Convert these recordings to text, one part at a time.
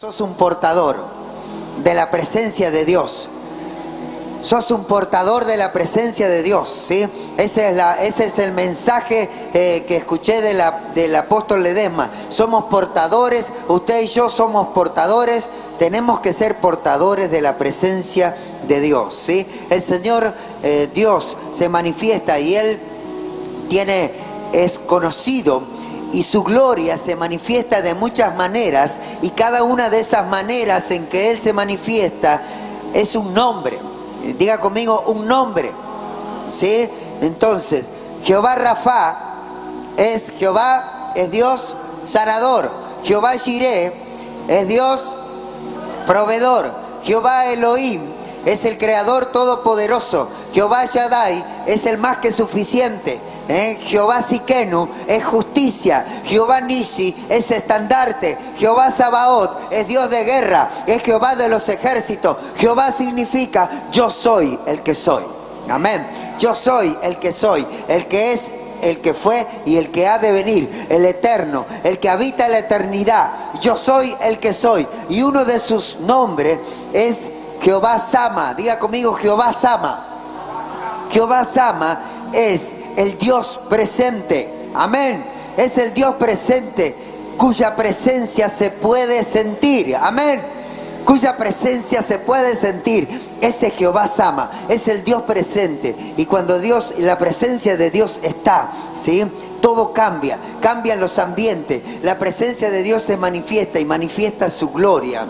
Sos un portador de la presencia de Dios. Sos un portador de la presencia de Dios, ¿sí? Ese es el mensaje que escuché del apóstol Ledesma. Somos portadores, usted y yo somos portadores. Tenemos que ser portadores de la presencia de Dios, ¿sí? El Señor Dios se manifiesta y Él es conocido. Y su gloria se manifiesta de muchas maneras, y cada una de esas maneras en que Él se manifiesta es un nombre. Diga conmigo, un nombre, ¿sí? Entonces, Jehová Rafa es Dios sanador. Jehová Jireh es Dios proveedor. Jehová Elohim es el creador todopoderoso. Jehová Shaddai es el más que suficiente. Jehová Siquenu es justicia. Jehová Nisi es estandarte. Jehová Sabaoth es Dios de guerra, es Jehová de los ejércitos. Jehová significa yo soy el que soy. Amén. Yo soy el que soy, el que es, el que fue y el que ha de venir, el eterno, el que habita en la eternidad. Yo soy el que soy. Y uno de sus nombres es Jehová Sama. Diga conmigo, Jehová Sama. Jehová Sama es el Dios presente. Amén. Es el Dios presente cuya presencia se puede sentir. Amén. Cuya presencia se puede sentir. Ese Jehová Sama es el Dios presente. Y cuando la presencia de Dios está, ¿sí? Todo cambia. Cambian los ambientes. La presencia de Dios se manifiesta y manifiesta su gloria,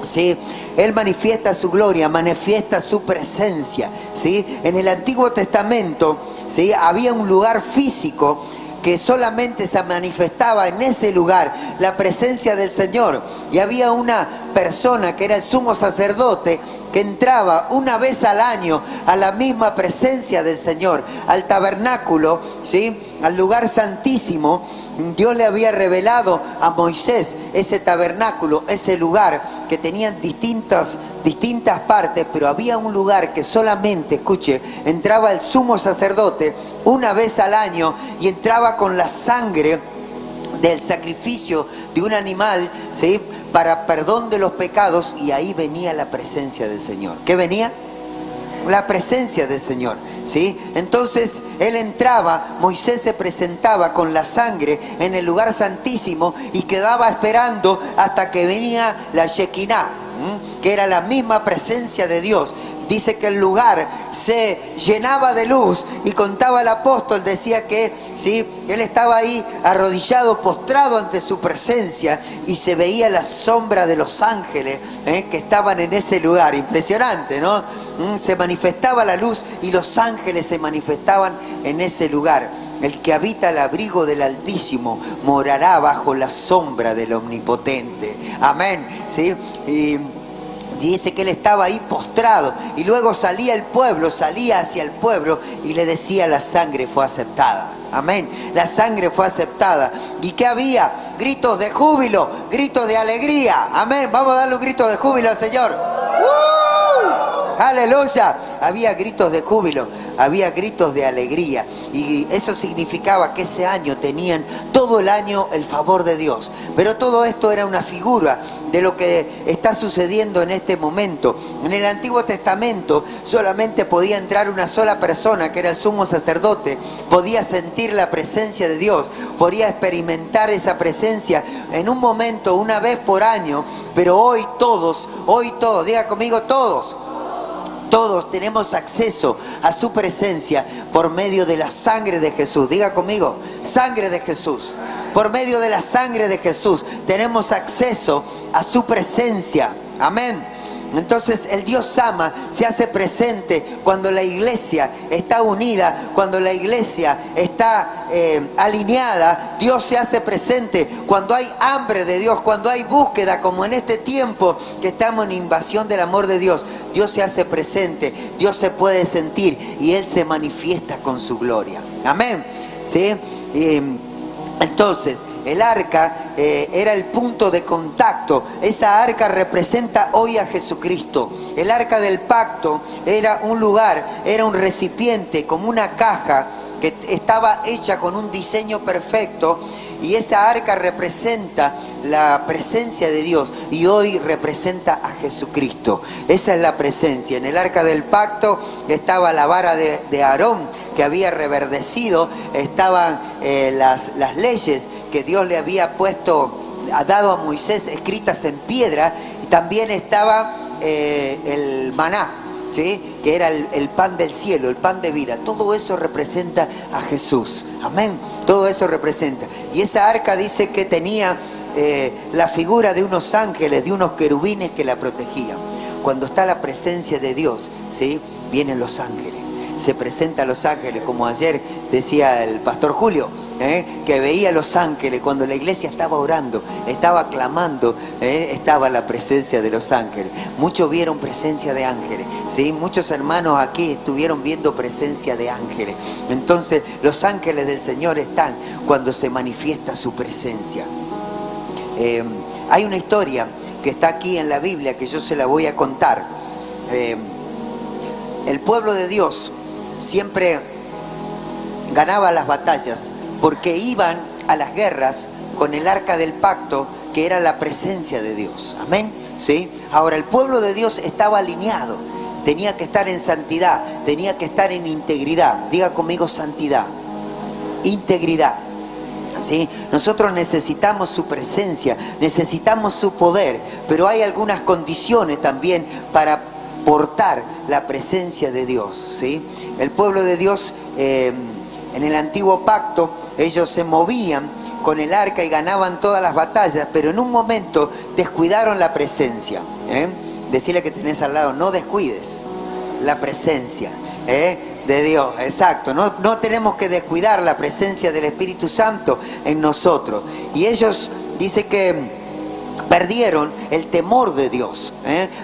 ¿sí? Él manifiesta su gloria, manifiesta su presencia, ¿sí? En el Antiguo Testamento, ¿sí? Había un lugar físico que solamente se manifestaba en ese lugar la presencia del Señor. Y había una persona que era el sumo sacerdote que entraba una vez al año a la misma presencia del Señor, al tabernáculo, ¿sí? Al lugar santísimo. Dios le había revelado a Moisés ese tabernáculo, ese lugar que tenía distintas partes, pero había un lugar que solamente, escuche, entraba el sumo sacerdote una vez al año y entraba con la sangre del sacrificio de un animal, ¿sí? Para perdón de los pecados, y ahí venía la presencia del Señor. ¿Qué venía? La presencia del Señor, ¿sí? Entonces él entraba, Moisés se presentaba con la sangre en el lugar santísimo y quedaba esperando hasta que venía la Shekinah, que era la misma presencia de Dios. Dice que el lugar se llenaba de luz, y contaba el apóstol, decía que, ¿sí? Él estaba ahí arrodillado, postrado ante su presencia, y se veía la sombra de los ángeles que estaban en ese lugar. Impresionante, ¿no? Se manifestaba la luz y los ángeles se manifestaban en ese lugar. El que habita al abrigo del Altísimo morará bajo la sombra del Omnipotente. Amén, ¿sí? Y dice que él estaba ahí postrado, y luego salía hacia el pueblo y le decía: la sangre fue aceptada. Amén. La sangre fue aceptada. ¿Y qué había? Gritos de júbilo, gritos de alegría. Amén. Vamos a darle un grito de júbilo al Señor. Aleluya. Había gritos de júbilo, había gritos de alegría, y eso significaba que ese año tenían todo el año el favor de Dios. Pero todo esto era una figura de lo que está sucediendo en este momento. En el Antiguo Testamento solamente podía entrar una sola persona, que era el sumo sacerdote. Podía sentir la presencia de Dios, podía experimentar esa presencia en un momento, una vez por año. Pero hoy todos, diga conmigo, todos tenemos acceso a su presencia por medio de la sangre de Jesús. Diga conmigo, sangre de Jesús. Por medio de la sangre de Jesús tenemos acceso a su presencia. Amén. Entonces el Dios Sama se hace presente cuando la iglesia está unida, cuando la iglesia está alineada. Dios se hace presente cuando hay hambre de Dios, cuando hay búsqueda, como en este tiempo que estamos en invasión del amor de Dios. Dios se hace presente, Dios se puede sentir, y Él se manifiesta con su gloria. Amén, ¿sí? Entonces el arca era el punto de contacto. Esa arca representa hoy a Jesucristo. El arca del pacto era un lugar, era un recipiente, como una caja que estaba hecha con un diseño perfecto, Y esa arca representa la presencia de Dios y hoy representa a Jesucristo. Esa es la presencia. En el arca del pacto estaba la vara de Aarón que había reverdecido, estaban las leyes que Dios le había dado a Moisés escritas en piedra, y también estaba el maná, ¿sí? Que era el pan del cielo, el pan de vida. Todo eso representa a Jesús. Amén. Todo eso representa. Y esa arca dice que tenía la figura de unos ángeles, de unos querubines que la protegían. Cuando está la presencia de Dios, ¿sí? Vienen los ángeles. Se presentan los ángeles, como ayer decía el pastor Julio, que veía los ángeles cuando la iglesia estaba orando, estaba clamando, estaba la presencia de los ángeles. Muchos vieron presencia de ángeles, ¿sí? Muchos hermanos aquí estuvieron viendo presencia de ángeles. Entonces los ángeles del Señor están cuando se manifiesta su presencia. Hay una historia que está aquí en la Biblia que yo se la voy a contar. El pueblo de Dios siempre ganaba las batallas porque iban a las guerras con el arca del pacto, que era la presencia de Dios. Amén. ¿Sí? Ahora, el pueblo de Dios estaba alineado, tenía que estar en santidad, tenía que estar en integridad. Diga conmigo: santidad, integridad. ¿Sí? Nosotros necesitamos su presencia, necesitamos su poder, pero hay algunas condiciones también para portar la presencia de Dios, ¿sí? El pueblo de Dios en el antiguo pacto, ellos se movían con el arca y ganaban todas las batallas, pero en un momento descuidaron la presencia. Decirle que tenés al lado: no descuides la presencia de Dios. Exacto, no tenemos que descuidar la presencia del Espíritu Santo en nosotros. Y ellos, dice que perdieron el temor de Dios,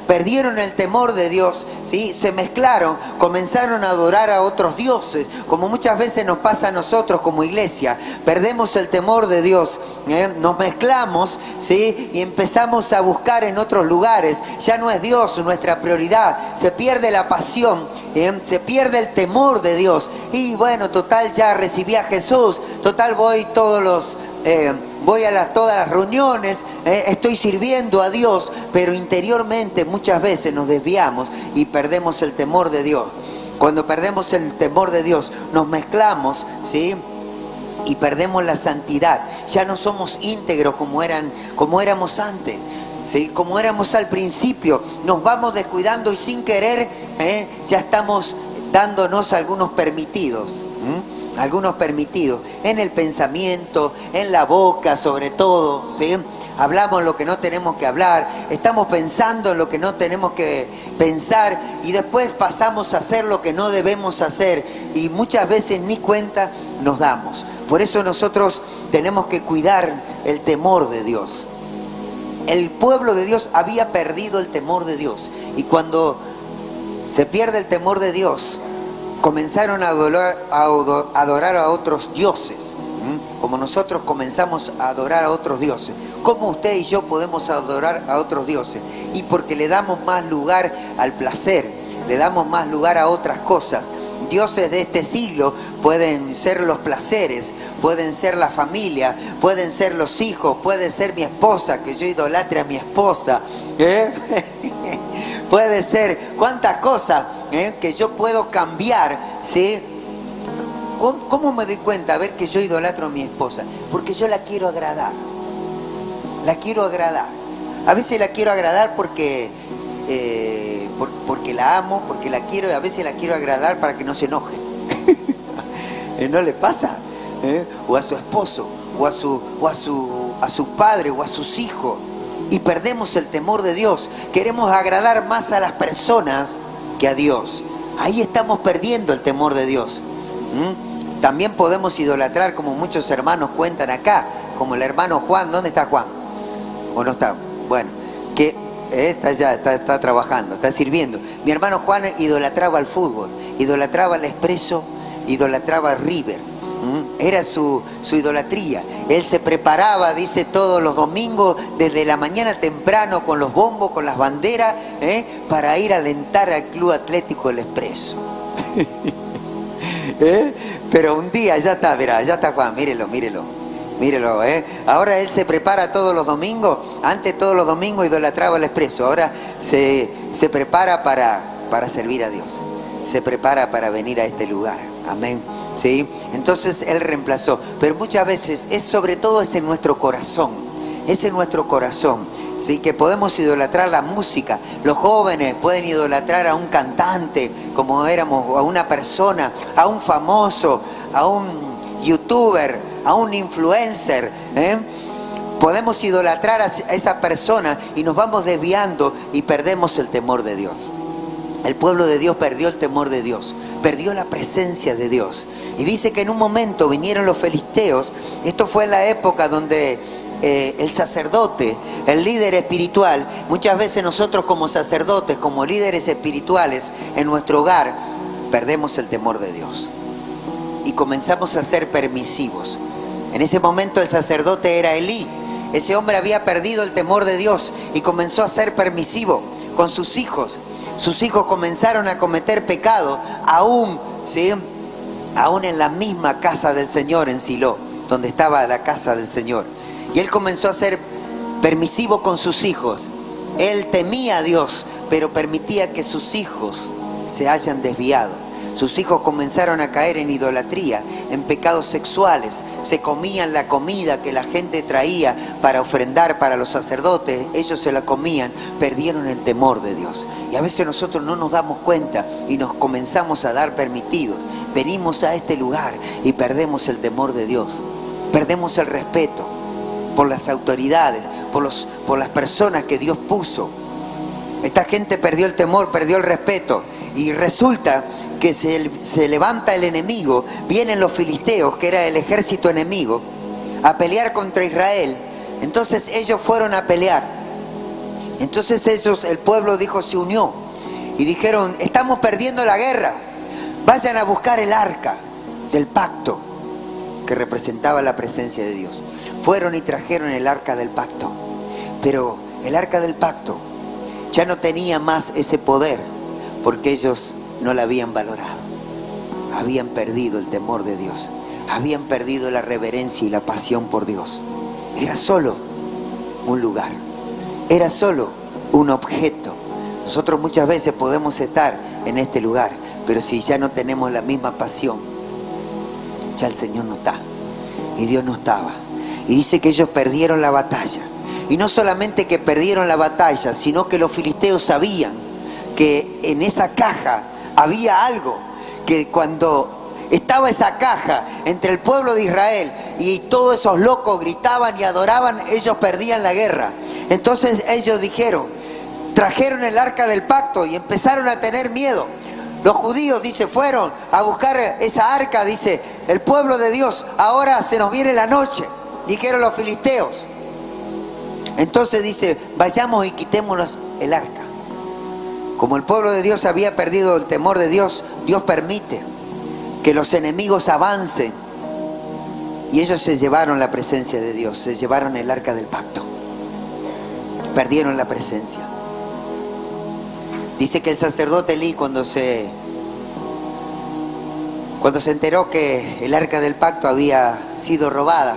perdieron el temor de Dios, ¿sí? Se mezclaron, comenzaron a adorar a otros dioses, como muchas veces nos pasa a nosotros como iglesia. Perdemos el temor de Dios, nos mezclamos, ¿sí? Y empezamos a buscar en otros lugares. Ya no es Dios nuestra prioridad, se pierde la pasión, se pierde el temor de Dios. Y bueno, total, ya recibí a Jesús, total, voy a todas las reuniones, estoy sirviendo a Dios, pero interiormente muchas veces nos desviamos y perdemos el temor de Dios. Cuando perdemos el temor de Dios, nos mezclamos, ¿sí? Y perdemos la santidad. Ya no somos íntegros como éramos antes, ¿sí? Como éramos al principio. Nos vamos descuidando y sin querer ya estamos dándonos algunos permitidos. Algunos permitidos en el pensamiento, en la boca sobre todo, ¿sí? Hablamos lo que no tenemos que hablar, estamos pensando en lo que no tenemos que pensar y después pasamos a hacer lo que no debemos hacer y muchas veces ni cuenta nos damos. Por eso nosotros tenemos que cuidar el temor de Dios. El pueblo de Dios había perdido el temor de Dios y cuando se pierde el temor de Dios, comenzaron a adorar a otros dioses, como nosotros comenzamos a adorar a otros dioses. ¿Cómo usted y yo podemos adorar a otros dioses? Y porque le damos más lugar al placer, le damos más lugar a otras cosas. Dioses de este siglo pueden ser los placeres, pueden ser la familia, pueden ser los hijos, puede ser mi esposa, que yo idolatre a mi esposa. Puede ser cuántas cosas que yo puedo cambiar, ¿sí? ¿Cómo me doy cuenta? A ver, que yo idolatro a mi esposa. Porque yo la quiero agradar. La quiero agradar. A veces la quiero agradar porque la amo, porque la quiero, y a veces la quiero agradar para que no se enoje. ¿No le pasa? O a su esposo, o a su padre, o a sus hijos. Y perdemos el temor de Dios. Queremos agradar más a las personas que a Dios. Ahí estamos perdiendo el temor de Dios. También podemos idolatrar, como muchos hermanos cuentan acá, como el hermano Juan. ¿Dónde está Juan? ¿O no está? Bueno, que está trabajando, está sirviendo. Mi hermano Juan idolatraba al fútbol, idolatraba al Expreso, idolatraba al River. Era su idolatría. Él se preparaba, dice, todos los domingos desde la mañana temprano con los bombos, con las banderas, para ir a alentar al Club Atlético El Expreso. Pero un día ya está, verá, ya está Juan, mírelo. Mírelo, ahora él se prepara todos los domingos. Antes todos los domingos idolatraba el Expreso. Ahora se prepara para servir a Dios. Se prepara para venir a este lugar. Amén. ¿Sí? Entonces él reemplazó. Pero muchas veces sobre todo es en nuestro corazón. Es en nuestro corazón. ¿Sí? Que podemos idolatrar la música. Los jóvenes pueden idolatrar a un cantante, como éramos, a una persona, a un famoso, a un youtuber, a un influencer. Podemos idolatrar a esa persona y nos vamos desviando y perdemos el temor de Dios. El pueblo de Dios perdió el temor de Dios, perdió la presencia de Dios. Y dice que en un momento vinieron los filisteos. Esto fue en la época donde el sacerdote, el líder espiritual, muchas veces nosotros como sacerdotes, como líderes espirituales en nuestro hogar, perdemos el temor de Dios y comenzamos a ser permisivos. En ese momento el sacerdote era Elí. Ese hombre había perdido el temor de Dios y comenzó a ser permisivo con sus hijos. Sus hijos comenzaron a cometer pecado, aún en la misma casa del Señor en Silo, donde estaba la casa del Señor. Y él comenzó a ser permisivo con sus hijos. Él temía a Dios, pero permitía que sus hijos se hayan desviado. Sus hijos comenzaron a caer en idolatría, en pecados sexuales. Se comían la comida que la gente traía para ofrendar para los sacerdotes. Ellos se la comían, perdieron el temor de Dios. Y a veces nosotros no nos damos cuenta y nos comenzamos a dar permitidos. Venimos a este lugar y perdemos el temor de Dios. Perdemos el respeto por las autoridades, por las personas que Dios puso. Esta gente perdió el temor, perdió el respeto. Y resulta que se levanta el enemigo, vienen los filisteos, que era el ejército enemigo, a pelear contra Israel. Entonces ellos fueron a pelear. Entonces el pueblo se unió y dijeron: estamos perdiendo la guerra, vayan a buscar el arca del pacto, que representaba la presencia de Dios. Fueron y trajeron el arca del pacto, pero el arca del pacto ya no tenía más ese poder, porque ellos no la habían valorado. Habían perdido el temor de Dios. Habían perdido la reverencia y la pasión por Dios. Era solo un lugar. Era solo un objeto. Nosotros muchas veces podemos estar en este lugar, pero si ya no tenemos la misma pasión, ya el Señor no está. Y Dios no estaba. Y dice que ellos perdieron la batalla. Y no solamente que perdieron la batalla, sino que los filisteos sabían que en esa caja había algo, que cuando estaba esa caja entre el pueblo de Israel y todos esos locos gritaban y adoraban, ellos perdían la guerra. Entonces ellos trajeron el arca del pacto y empezaron a tener miedo. Los judíos, fueron a buscar esa arca, el pueblo de Dios, ahora se nos viene la noche, dijeron los filisteos. Entonces vayamos y quitémonos el arca. Como el pueblo de Dios había perdido el temor de Dios, Dios permite que los enemigos avancen. Y ellos se llevaron la presencia de Dios, se llevaron el arca del pacto. Perdieron la presencia. Dice que el sacerdote Elí, cuando se enteró que el arca del pacto había sido robada,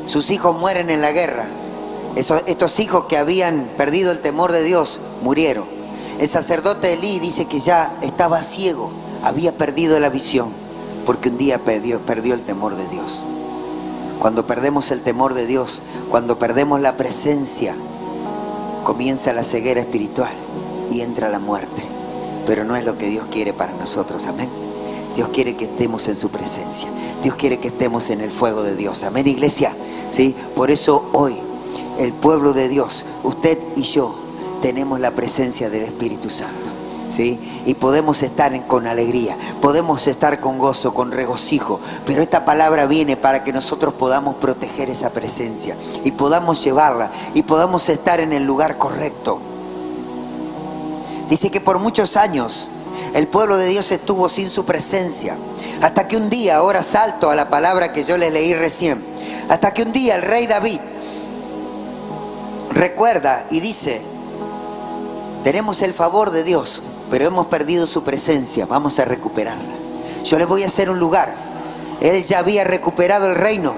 sus hijos mueren en la guerra. Estos hijos que habían perdido el temor de Dios murieron. El sacerdote Elí dice que ya estaba ciego, había perdido la visión, porque un día perdió el temor de Dios. Cuando perdemos el temor de Dios, cuando perdemos la presencia, comienza la ceguera espiritual y entra la muerte. Pero no es lo que Dios quiere para nosotros, amén. Dios quiere que estemos en su presencia. Dios quiere que estemos en el fuego de Dios, amén, iglesia. ¿Sí? Por eso hoy, el pueblo de Dios, usted y yo, tenemos la presencia del Espíritu Santo, ¿sí? Y podemos estar con alegría, podemos estar con gozo, con regocijo, pero esta palabra viene para que nosotros podamos proteger esa presencia y podamos llevarla y podamos estar en el lugar correcto. Dice que por muchos años el pueblo de Dios estuvo sin su presencia, hasta que un día, ahora salto a la palabra que yo les leí recién, hasta que un día el rey David recuerda y dice: tenemos el favor de Dios, pero hemos perdido su presencia, vamos a recuperarla. Yo les voy a hacer un lugar. Él ya había recuperado el reino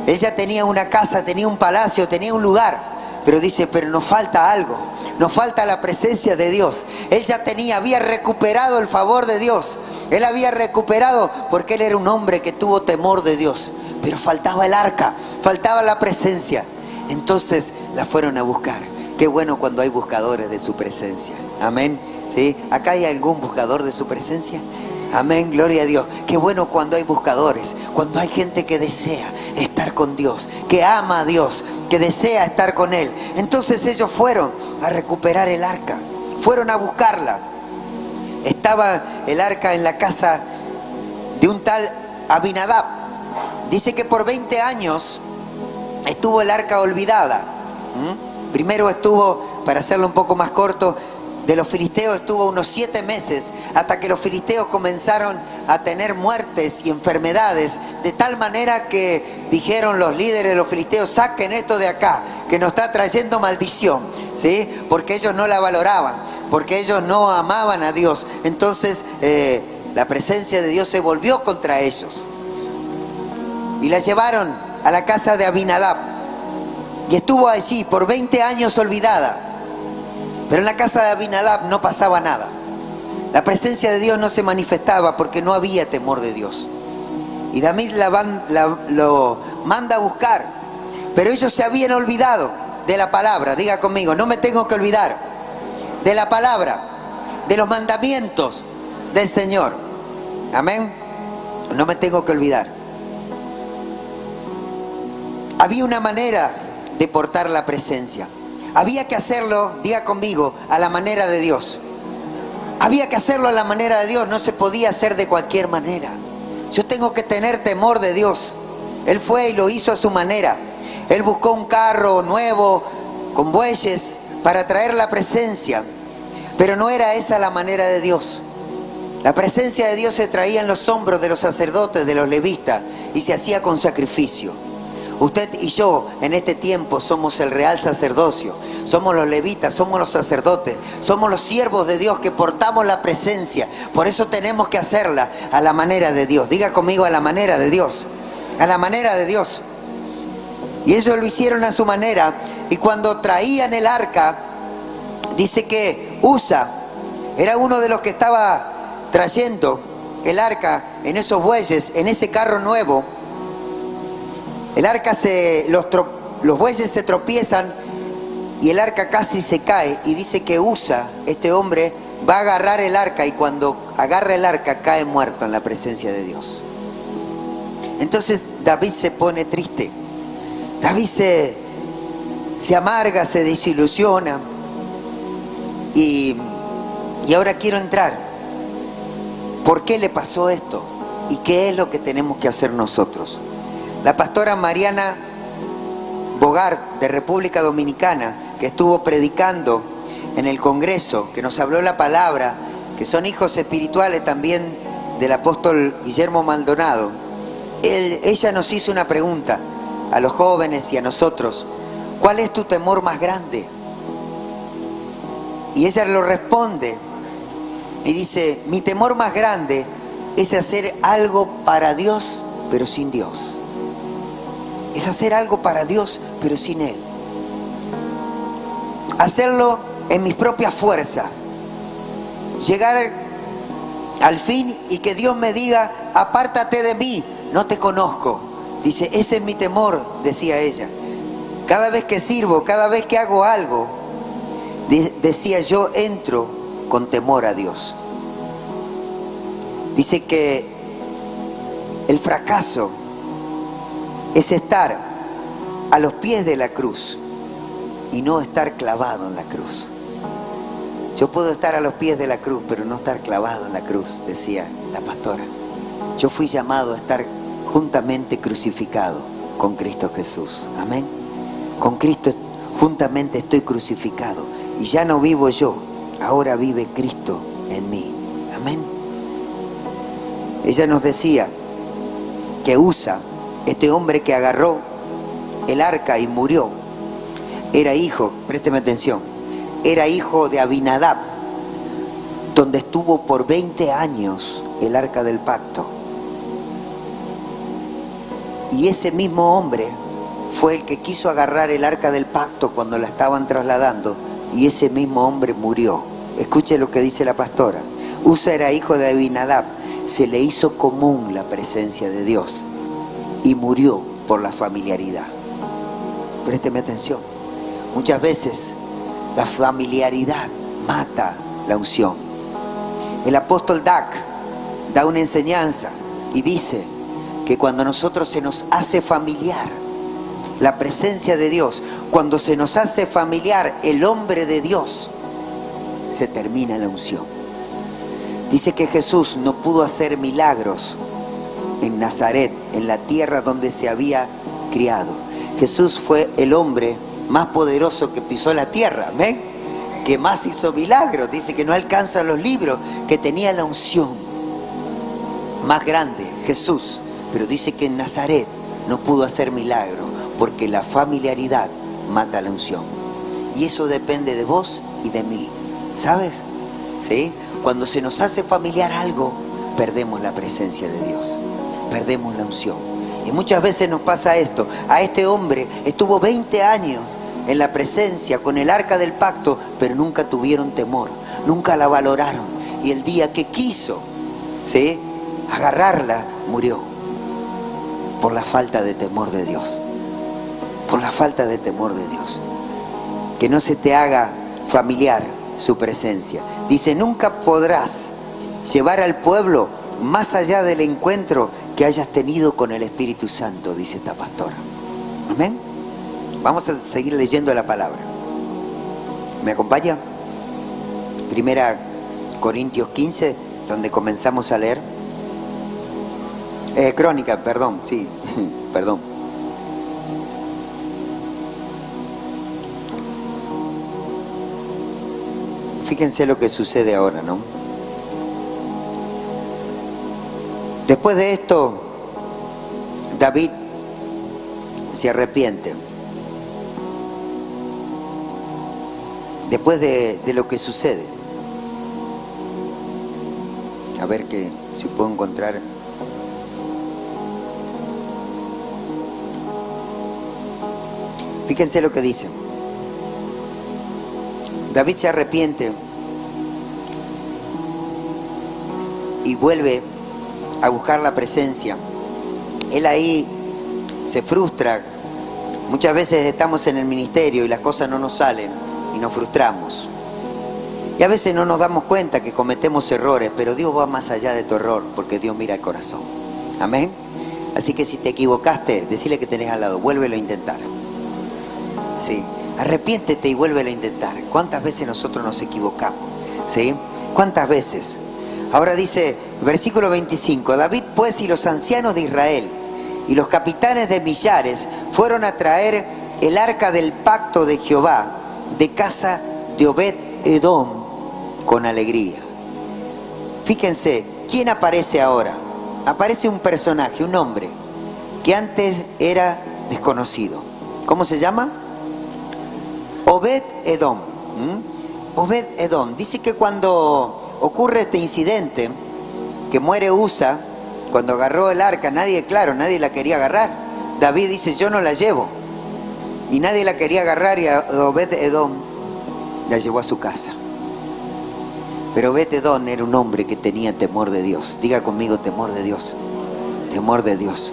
Ella tenía una casa, tenía un palacio, tenía un lugar, pero dice, pero nos falta algo, nos falta la presencia de Dios. Él ya había recuperado el favor de Dios, él había recuperado porque él era un hombre que tuvo temor de Dios, pero faltaba el arca, faltaba la presencia. Entonces la fueron a buscar. Qué bueno cuando hay buscadores de su presencia, amén. ¿Sí? ¿Acá hay algún buscador de su presencia? Amén, gloria a Dios. Qué bueno cuando hay buscadores, cuando hay gente que desea estar con Dios, que ama a Dios, que desea estar con Él. Entonces ellos fueron a recuperar el arca, fueron a buscarla. Estaba el arca en la casa de un tal Abinadab. Dice que por 20 años estuvo el arca olvidada. Primero estuvo, para hacerlo un poco más corto, de los filisteos estuvo unos 7 meses, hasta que los filisteos comenzaron a tener muertes y enfermedades, de tal manera que dijeron los líderes de los filisteos, saquen esto de acá, que nos está trayendo maldición, ¿sí? Porque ellos no la valoraban, porque ellos no amaban a Dios. Entonces la presencia de Dios se volvió contra ellos y la llevaron a la casa de Abinadab y estuvo allí por 20 años olvidada. Pero en la casa de Abinadab no pasaba nada. La presencia de Dios no se manifestaba porque no había temor de Dios. Y David lo manda a buscar. Pero ellos se habían olvidado de la palabra. Diga conmigo, no me tengo que olvidar de la palabra, de los mandamientos del Señor. Amén. No me tengo que olvidar. Había una manera de portar la presencia. Había que hacerlo, diga conmigo, a la manera de Dios. Había que hacerlo a la manera de Dios, no se podía hacer de cualquier manera. Yo tengo que tener temor de Dios. Él fue y lo hizo a su manera. Él buscó un carro nuevo, con bueyes, para traer la presencia. Pero no era esa la manera de Dios. La presencia de Dios se traía en los hombros de los sacerdotes, de los levitas, y se hacía con sacrificio. Usted y yo en este tiempo somos el real sacerdocio, somos los levitas, somos los sacerdotes, somos los siervos de Dios que portamos la presencia. Por eso tenemos que hacerla a la manera de Dios. Diga conmigo, a la manera de Dios, a la manera de Dios. Y ellos lo hicieron a su manera, y cuando traían el arca, dice que Usa era uno de los que estaba trayendo el arca en esos bueyes, en ese carro nuevo. El arca los bueyes se tropiezan y el arca casi se cae, y dice que Usa, este hombre, va a agarrar el arca, y cuando agarra el arca cae muerto en la presencia de Dios. Entonces David se pone triste, David se amarga, se desilusiona, y ahora quiero entrar. ¿Por qué le pasó esto? ¿Y qué es lo que tenemos que hacer nosotros? La pastora Mariana Bogart de República Dominicana, que estuvo predicando en el Congreso, que nos habló la palabra, que son hijos espirituales también del apóstol Guillermo Maldonado, ella nos hizo una pregunta a los jóvenes y a nosotros: ¿cuál es tu temor más grande? Y ella lo responde y dice: mi temor más grande es hacer algo para Dios, pero sin Dios. Es hacer algo para Dios, pero sin Él. Hacerlo en mis propias fuerzas. Llegar al fin y que Dios me diga: apártate de mí, no te conozco. Dice, ese es mi temor, decía ella. Cada vez que sirvo, cada vez que hago algo, decía, yo entro con temor a Dios. Dice que el fracaso es estar a los pies de la cruz y no estar clavado en la cruz. Yo puedo estar a los pies de la cruz, pero no estar clavado en la cruz, decía la pastora. Yo fui llamado a estar juntamente crucificado con Cristo Jesús. Amén. Con Cristo juntamente estoy crucificado. Y ya no vivo yo, ahora vive Cristo en mí. Amén. Ella nos decía que Usa, este hombre que agarró el arca y murió, era hijo, présteme atención, era hijo de Abinadab, donde estuvo por 20 años el arca del pacto. Y ese mismo hombre fue el que quiso agarrar el arca del pacto cuando la estaban trasladando, y ese mismo hombre murió. Escuche lo que dice la pastora. Usa era hijo de Abinadab. Se le hizo común la presencia de Dios y murió por la familiaridad. Présteme atención. Muchas veces la familiaridad mata la unción. El apóstol Dak da una enseñanza y dice que cuando nosotros se nos hace familiar la presencia de Dios, cuando se nos hace familiar el hombre de Dios, se termina la unción. Dice que Jesús no pudo hacer milagros en Nazaret, en la tierra donde se había criado. Jesús fue el hombre más poderoso que pisó la tierra, ¿ven? Que más hizo milagros. Dice que no alcanzan los libros, que tenía la unción más grande, Jesús. Pero dice que en Nazaret no pudo hacer milagros, porque la familiaridad mata la unción. Y eso depende de vos y de mí, ¿sabes? ¿Sí? Cuando se nos hace familiar algo, perdemos la presencia de Dios, perdemos la unción. Y muchas veces nos pasa esto. A este hombre estuvo 20 años en la presencia con el arca del pacto, pero nunca tuvieron temor, nunca la valoraron. Y el día que quiso, ¿sí?, agarrarla, murió por la falta de temor de Dios. Por la falta de temor de Dios. Que no se te haga familiar su presencia. Dice, nunca podrás llevar al pueblo más allá del encuentro que hayas tenido con el Espíritu Santo, dice esta pastora. Amén. Vamos a seguir leyendo la palabra. ¿Me acompaña? Primera Corintios 15, donde comenzamos a leer. Crónica, perdón, sí, perdón. Fíjense lo que sucede ahora, ¿no? Después de esto, David se arrepiente. Después de lo que sucede. A ver que si puedo encontrar. Fíjense lo que dice. David se arrepiente y vuelve a buscar la presencia. Él ahí se frustra. Muchas veces estamos en el ministerio y las cosas no nos salen y nos frustramos. Y a veces no nos damos cuenta que cometemos errores, pero Dios va más allá de tu error, porque Dios mira el corazón. Amén. Así que si te equivocaste, decile que tenés al lado, vuélvelo a intentar. Sí, arrepiéntete y vuélvelo a intentar. ¿Cuántas veces nosotros nos equivocamos? ¿Sí? ¿Cuántas veces? Ahora dice, versículo 25, David pues y los ancianos de Israel y los capitanes de millares fueron a traer el arca del pacto de Jehová de casa de Obed-Edom con alegría. Fíjense, ¿quién aparece ahora? Aparece un personaje, un hombre que antes era desconocido. ¿Cómo se llama? Obed-Edom. Obed-Edom. Dice que cuando ocurre este incidente, que muere Usa, cuando agarró el arca, nadie la quería agarrar. David dice, yo no la llevo. Y nadie la quería agarrar, y Obed-Edom la llevó a su casa. Pero Obed-Edom era un hombre que tenía temor de Dios. Diga conmigo, temor de Dios. Temor de Dios.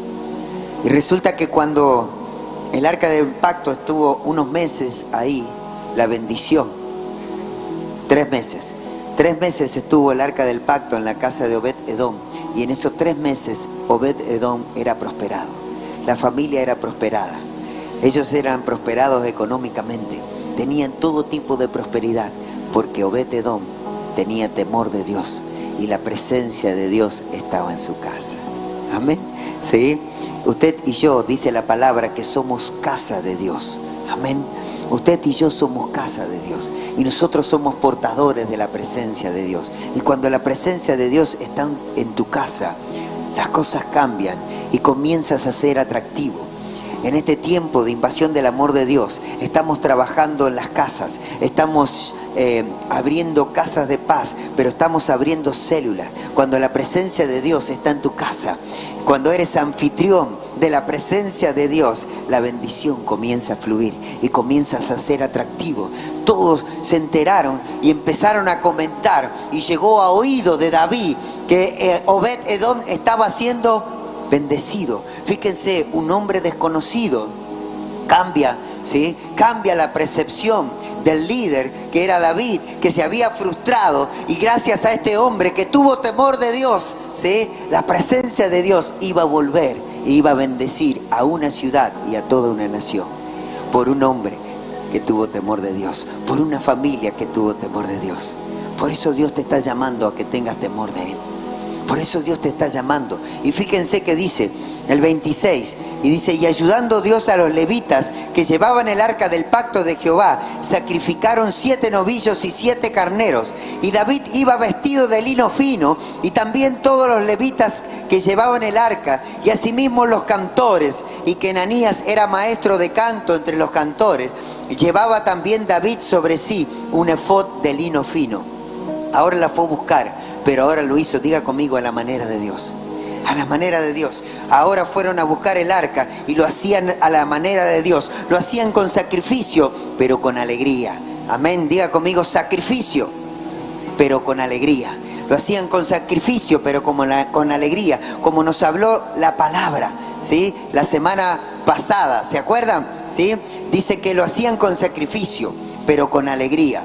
Y resulta que cuando el arca del pacto estuvo unos meses ahí, la bendición. 3 meses. 3 meses estuvo el arca del pacto en la casa de Obed-Edom. Y en esos 3 meses Obed-Edom era prosperado. La familia era prosperada. Ellos eran prosperados económicamente. Tenían todo tipo de prosperidad. Porque Obed-Edom tenía temor de Dios. Y la presencia de Dios estaba en su casa. Amén. ¿Sí? Usted y yo, dice la palabra, que somos casa de Dios. Amén. Usted y yo somos casa de Dios. Y nosotros somos portadores de la presencia de Dios. Y cuando la presencia de Dios está en tu casa, las cosas cambian y comienzas a ser atractivo. En este tiempo de invasión del amor de Dios, estamos trabajando en las casas, estamos abriendo casas de paz, pero estamos abriendo células. Cuando la presencia de Dios está en tu casa, Cuando eres anfitrión de la presencia de Dios, la bendición comienza a fluir y comienzas a ser atractivo. Todos se enteraron y empezaron a comentar, y llegó a oído de David que Obed-Edom estaba siendo bendecido. Fíjense, un hombre desconocido cambia, ¿sí? Cambia la percepción del líder que era David, que se había frustrado, y gracias a este hombre que tuvo temor de Dios, ¿sí? La presencia de Dios iba a volver e iba a bendecir a una ciudad y a toda una nación, por un hombre que tuvo temor de Dios, por una familia que tuvo temor de Dios. Por eso Dios te está llamando a que tengas temor de Él. Por eso Dios te está llamando. Y fíjense que dice el 26, y dice: y ayudando Dios a los levitas que llevaban el arca del pacto de Jehová, sacrificaron 7 novillos y 7 carneros. Y David iba vestido de lino fino, y también todos los levitas que llevaban el arca, y asimismo los cantores, y que Ananías era maestro de canto entre los cantores. Llevaba también David sobre sí un efod de lino fino. Ahora la fue a buscar, pero ahora lo hizo, diga conmigo, a la manera de Dios. A la manera de Dios. Ahora fueron a buscar el arca y lo hacían a la manera de Dios. Lo hacían con sacrificio, pero con alegría. Amén, diga conmigo, sacrificio, pero con alegría. Lo hacían con sacrificio, pero con alegría, como nos habló la palabra, ¿sí? La semana pasada, ¿se acuerdan? ¿Sí? Dice que lo hacían con sacrificio, pero con alegría.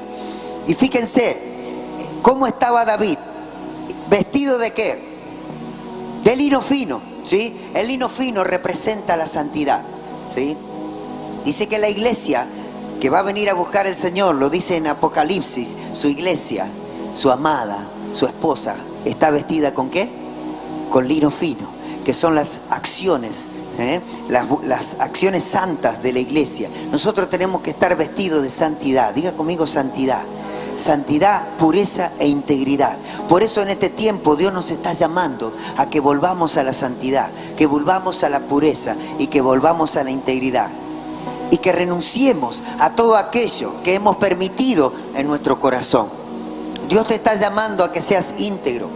Y fíjense cómo estaba David. ¿Vestido de qué? De lino fino, ¿sí? El lino fino representa la santidad, ¿sí? Dice que la iglesia que va a venir a buscar al Señor, lo dice en Apocalipsis, su iglesia, su amada, su esposa, está vestida ¿con qué? Con lino fino, que son las acciones, las acciones santas de la iglesia. Nosotros tenemos que estar vestidos de santidad. Diga conmigo, santidad. Santidad, pureza e integridad. Por eso en este tiempo Dios nos está llamando a que volvamos a la santidad, que volvamos a la pureza y que volvamos a la integridad. Y que renunciemos a todo aquello que hemos permitido en nuestro corazón. Dios te está llamando a que seas íntegro.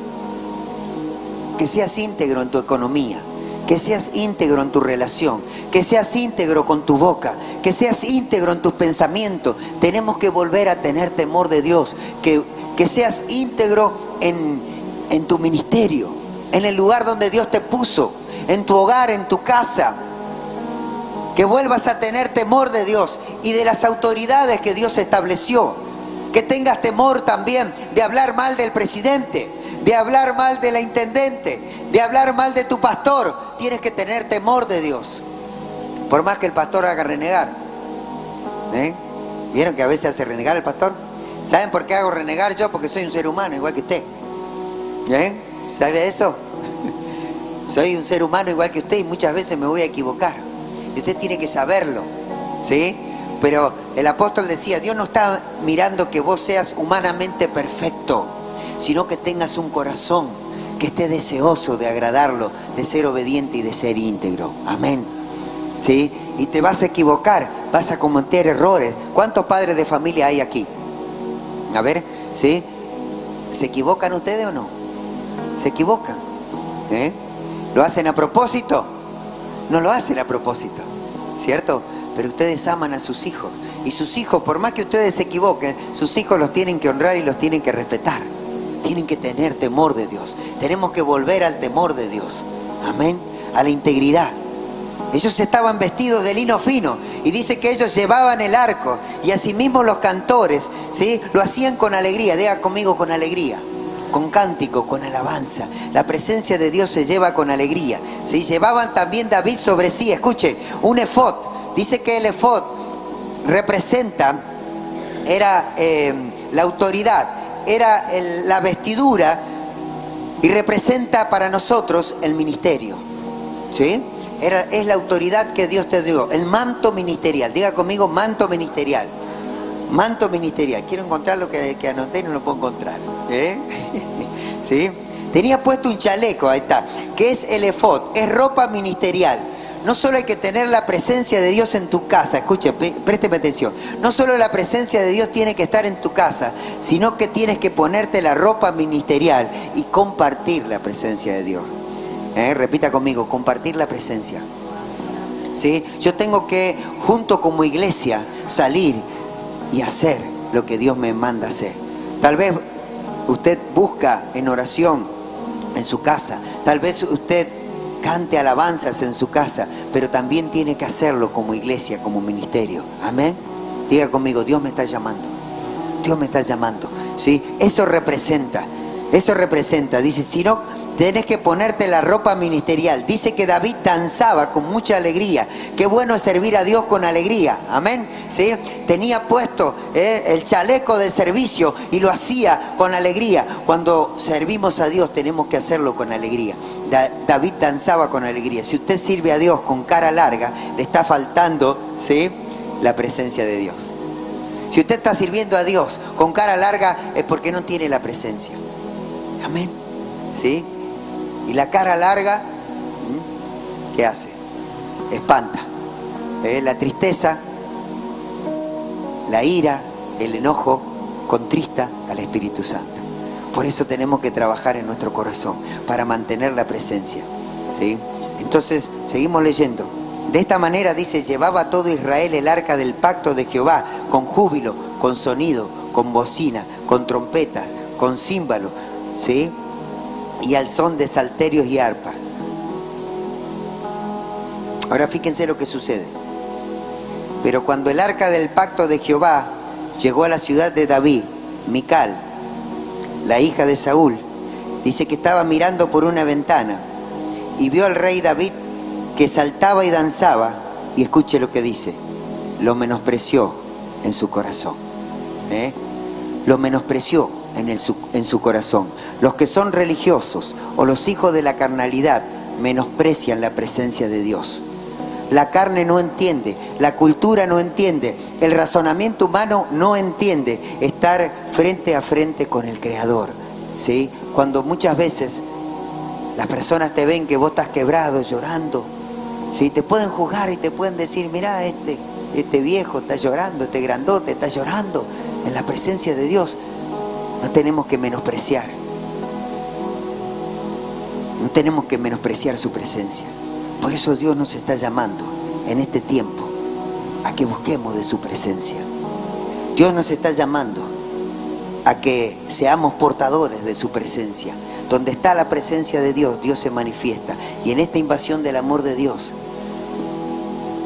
Que seas íntegro en tu economía. Que seas íntegro en tu relación, que seas íntegro con tu boca, que seas íntegro en tus pensamientos. Tenemos que volver a tener temor de Dios, que seas íntegro en tu ministerio, en el lugar donde Dios te puso, en tu hogar, en tu casa. Que vuelvas a tener temor de Dios y de las autoridades que Dios estableció. Que tengas temor también de hablar mal del presidente, de hablar mal de la intendente, de hablar mal de tu pastor. Tienes que tener temor de Dios, por más que el pastor haga renegar. ¿Vieron que a veces hace renegar el pastor? ¿Saben por qué hago renegar yo? Porque soy un ser humano igual que usted. ¿Sabe eso? Soy un ser humano igual que usted y muchas veces me voy a equivocar. Y usted tiene que saberlo, ¿sí? Pero el apóstol decía, Dios no está mirando que vos seas humanamente perfecto, sino que tengas un corazón que esté deseoso de agradarlo, de ser obediente y de ser íntegro. Amén. ¿Sí? Y te vas a equivocar, vas a cometer errores. ¿Cuántos padres de familia hay aquí? A ver, ¿sí? ¿Se equivocan ustedes o no? ¿Se equivocan? ¿Lo hacen a propósito? No lo hacen a propósito, ¿cierto? Pero ustedes aman a sus hijos. Y sus hijos, por más que ustedes se equivoquen, sus hijos los tienen que honrar y los tienen que respetar. Tienen que tener temor de Dios. Tenemos que volver al temor de Dios. Amén. A la integridad. Ellos estaban vestidos de lino fino. Y dice que ellos llevaban el arco. Y asimismo los cantores, ¿sí? Lo hacían con alegría. Diga conmigo, con alegría. Con cántico, con alabanza. La presencia de Dios se lleva con alegría, ¿sí? Llevaban también David sobre sí, escuche, un efod. Dice que el efod representa, era la autoridad, era la vestidura y representa para nosotros el ministerio, ¿sí? Es la autoridad que Dios te dio, el manto ministerial. Diga conmigo, manto ministerial. Manto ministerial. Quiero encontrar lo que anoté y no lo puedo encontrar. ¿Sí? Tenía puesto un chaleco, ahí está, que es el efod, es ropa ministerial. No solo hay que tener la presencia de Dios en tu casa, escuche, présteme atención. No solo la presencia de Dios tiene que estar en tu casa, sino que tienes que ponerte la ropa ministerial y compartir la presencia de Dios. Repita conmigo, compartir la presencia. ¿Sí? Yo tengo que, junto como iglesia, salir y hacer lo que Dios me manda hacer. Tal vez usted busca en oración en su casa, tal vez usted cante alabanzas en su casa, pero también tiene que hacerlo como iglesia, como ministerio. Amén. Diga conmigo, Dios me está llamando. Dios me está llamando. ¿Sí? Eso representa, dice, si no, tenés que ponerte la ropa ministerial. Dice que David danzaba con mucha alegría. Qué bueno es servir a Dios con alegría. Amén. ¿Sí? Tenía puesto el chaleco de servicio y lo hacía con alegría. Cuando servimos a Dios tenemos que hacerlo con alegría. David danzaba con alegría. Si usted sirve a Dios con cara larga, le está faltando, ¿sí?, la presencia de Dios. Si usted está sirviendo a Dios con cara larga, es porque no tiene la presencia. Amén. ¿Sí? Y la cara larga, ¿qué hace? Espanta. La tristeza, la ira, el enojo, contrista al Espíritu Santo. Por eso tenemos que trabajar en nuestro corazón, para mantener la presencia. ¿Sí? Entonces, seguimos leyendo. De esta manera, dice, llevaba todo Israel el arca del pacto de Jehová, con júbilo, con sonido, con bocina, con trompetas, con címbalo, ¿sí?, y al son de salterios y arpa. Ahora fíjense lo que sucede. Pero cuando el arca del pacto de Jehová llegó a la ciudad de David, Mical, la hija de Saúl, dice que estaba mirando por una ventana y vio al rey David que saltaba y danzaba, y escuche lo que dice, lo menospreció en su corazón. Lo menospreció en su corazón. Los que son religiosos o los hijos de la carnalidad menosprecian la presencia de Dios. La carne no entiende, la cultura no entiende, el razonamiento humano no entiende estar frente a frente con el Creador. ¿Sí? Cuando muchas veces las personas te ven que vos estás quebrado, llorando, ¿sí?, te pueden juzgar y te pueden decir, mirá, este viejo está llorando, este grandote está llorando. En la presencia de Dios no tenemos que menospreciar. No tenemos que menospreciar su presencia. Por eso Dios nos está llamando en este tiempo a que busquemos de su presencia. Dios nos está llamando a que seamos portadores de su presencia. Donde está la presencia de Dios, Dios se manifiesta. Y en esta invasión del amor de Dios,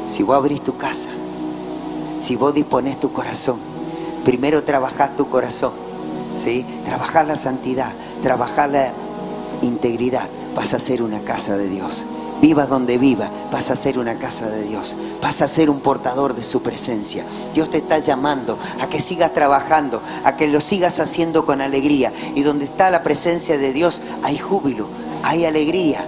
si vos abrís tu casa, si vos disponés tu corazón, primero trabajás tu corazón, ¿sí? Trabajás la santidad, trabajás la integridad, vas a ser una casa de Dios. Vivas donde vivas, vas a ser una casa de Dios. Vas a ser un portador de su presencia. Dios te está llamando a que sigas trabajando, a que lo sigas haciendo con alegría. Y donde está la presencia de Dios hay júbilo, hay alegría,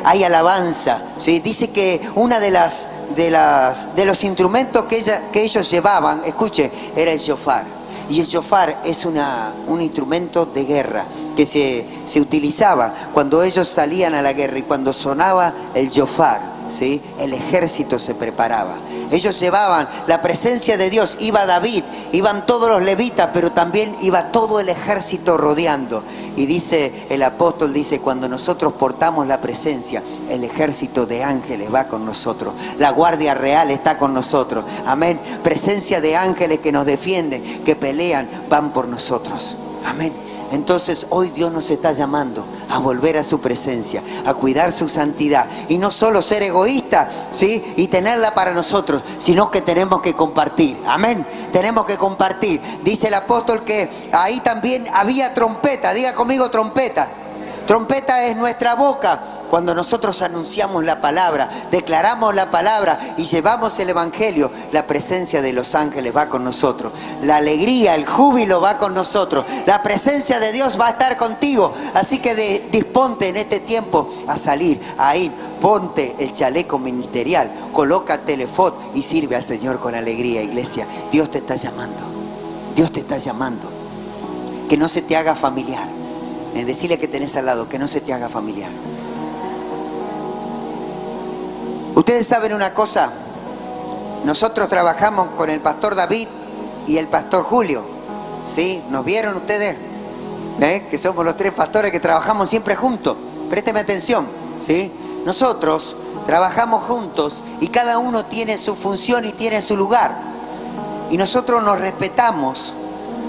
hay alabanza. ¿Sí? Dice que una de los instrumentos que ellos llevaban, escuche, era el shofar. Y el shofar es un instrumento de guerra que se utilizaba cuando ellos salían a la guerra, y cuando sonaba el shofar, ¿sí?, el ejército se preparaba. Ellos llevaban la presencia de Dios, iba David, iban todos los levitas, pero también iba todo el ejército rodeando. Y dice el apóstol, dice, cuando nosotros portamos la presencia, el ejército de ángeles va con nosotros, la guardia real está con nosotros. Amén. Presencia de ángeles que nos defienden, que pelean, van por nosotros. Amén. Entonces hoy Dios nos está llamando a volver a su presencia, a cuidar su santidad, y no solo ser egoístas, ¿sí?, y tenerla para nosotros, sino que tenemos que compartir. Amén. Tenemos que compartir. Dice el apóstol que ahí también había trompeta. Diga conmigo, trompeta. Trompeta es nuestra boca. Cuando nosotros anunciamos la palabra, declaramos la palabra y llevamos el evangelio, la presencia de los ángeles va con nosotros. La alegría, el júbilo va con nosotros. La presencia de Dios va a estar contigo. Así que disponte en este tiempo a salir, a ir. Ponte el chaleco ministerial, colócate el efod y sirve al Señor con alegría, iglesia. Dios te está llamando. Dios te está llamando. Que no se te haga familiar. Decirle que tenés al lado, que no se te haga familiar. Ustedes saben una cosa, nosotros trabajamos con el pastor David y el pastor Julio, ¿sí? ¿Nos vieron ustedes? Que somos los tres pastores que trabajamos siempre juntos. Présteme atención. ¿sí? Nosotros trabajamos juntos y cada uno tiene su función y tiene su lugar. Y nosotros nos respetamos,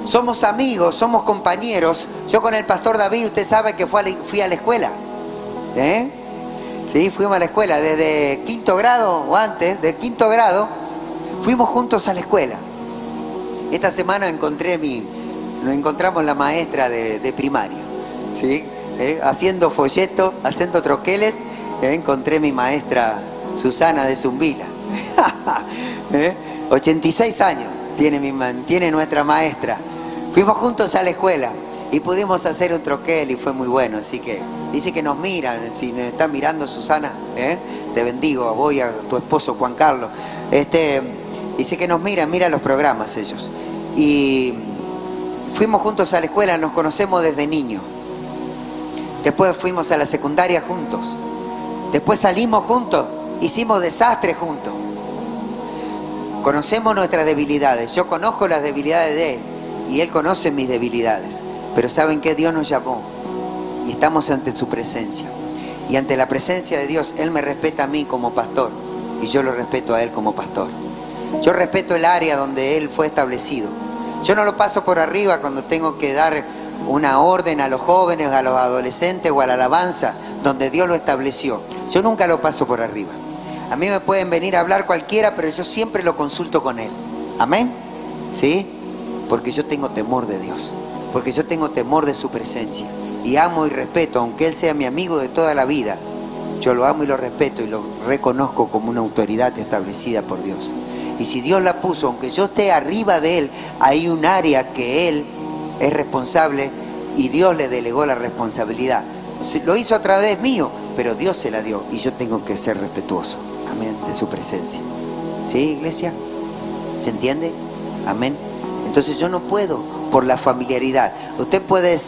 somos amigos, somos compañeros. Yo con el pastor David, usted sabe que fui a la escuela. Sí, fuimos a la escuela desde quinto grado o antes, de quinto grado, fuimos juntos a la escuela. Esta semana nos encontramos la maestra de primaria, ¿sí? Haciendo folletos, haciendo troqueles, encontré mi maestra Susana de Zumbila. 86 años tiene nuestra maestra. Fuimos juntos a la escuela y pudimos hacer un troquel y fue muy bueno. Así que dice que nos miran. Si nos están mirando, Susana, te bendigo a vos y a tu esposo Juan Carlos. Dice que nos mira los programas ellos. Y fuimos juntos a la escuela, nos conocemos desde niños. Después fuimos a la secundaria juntos. Después salimos juntos, hicimos desastres juntos. Conocemos nuestras debilidades. Yo conozco las debilidades de él y él conoce mis debilidades. Pero ¿saben qué? Dios nos llamó y estamos ante su presencia. Y ante la presencia de Dios, él me respeta a mí como pastor y yo lo respeto a él como pastor. Yo respeto el área donde él fue establecido. Yo no lo paso por arriba cuando tengo que dar una orden a los jóvenes, a los adolescentes o a la alabanza donde Dios lo estableció. Yo nunca lo paso por arriba. A mí me pueden venir a hablar cualquiera, pero yo siempre lo consulto con él. ¿Amén? ¿Sí? Porque yo tengo temor de Dios. Porque yo tengo temor de su presencia. Y amo y respeto, aunque él sea mi amigo de toda la vida, yo lo amo y lo respeto y lo reconozco como una autoridad establecida por Dios. Y si Dios la puso, aunque yo esté arriba de él, hay un área que él es responsable y Dios le delegó la responsabilidad. Lo hizo a través mío, pero Dios se la dio y yo tengo que ser respetuoso. Amén, de su presencia. ¿Sí, iglesia? ¿Se entiende? Amén. Entonces yo no puedo por la familiaridad. Usted puede,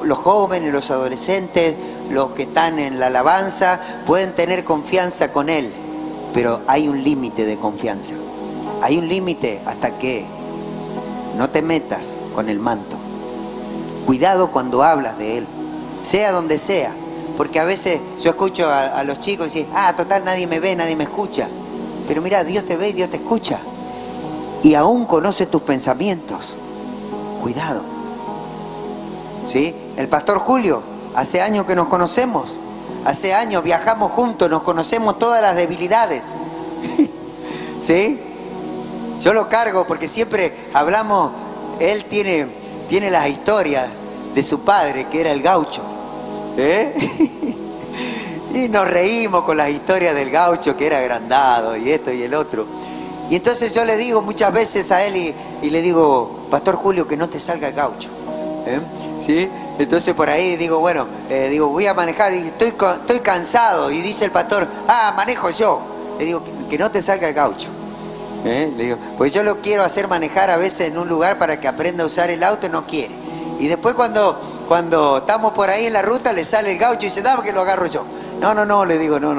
los jóvenes, los adolescentes, los que están en la alabanza, pueden tener confianza con él, pero hay un límite de confianza. Hay un límite hasta que no te metas con el manto. Cuidado cuando hablas de él, sea donde sea, porque a veces yo escucho a los chicos decir, total, nadie me ve, nadie me escucha. Pero mira, Dios te ve y Dios te escucha. Y aún conoce tus pensamientos. Cuidado. ¿Sí? El pastor Julio, hace años que nos conocemos. Hace años viajamos juntos, nos conocemos todas las debilidades. ¿Sí? Yo lo cargo porque siempre hablamos, él tiene las historias de su padre, que era el gaucho. Y nos reímos con las historias del gaucho, que era agrandado, y esto y el otro. Y entonces yo le digo muchas veces a él y le digo, Pastor Julio, que no te salga el gaucho. ¿Sí? Entonces por ahí digo, bueno, voy a manejar, y estoy cansado. Y dice el pastor, manejo yo. Le digo, que no te salga el gaucho. Le digo, pues yo lo quiero hacer manejar a veces en un lugar para que aprenda a usar el auto y no quiere. Y después cuando estamos por ahí en la ruta le sale el gaucho y dice, dame que lo agarro yo. No, le digo, no,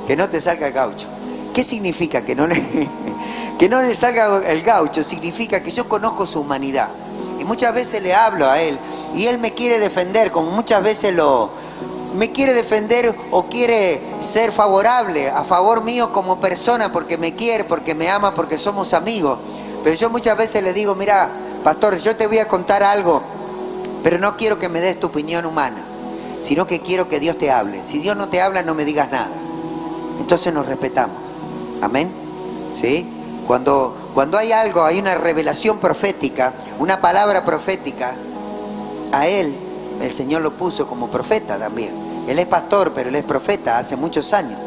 que no te salga el gaucho. ¿Qué significa que no le salga el gaucho? Significa que yo conozco su humanidad. Y muchas veces le hablo a él y él me quiere defender, como muchas veces me quiere defender o quiere ser favorable a favor mío como persona porque me quiere, porque me ama, porque somos amigos. Pero yo muchas veces le digo, mira, pastor, yo te voy a contar algo, pero no quiero que me des tu opinión humana, sino que quiero que Dios te hable. Si Dios no te habla, no me digas nada. Entonces nos respetamos. Amén. ¿Sí? Cuando hay algo, hay una revelación profética, una palabra profética, a él el Señor lo puso como profeta también. Él es pastor, pero él es profeta hace muchos años.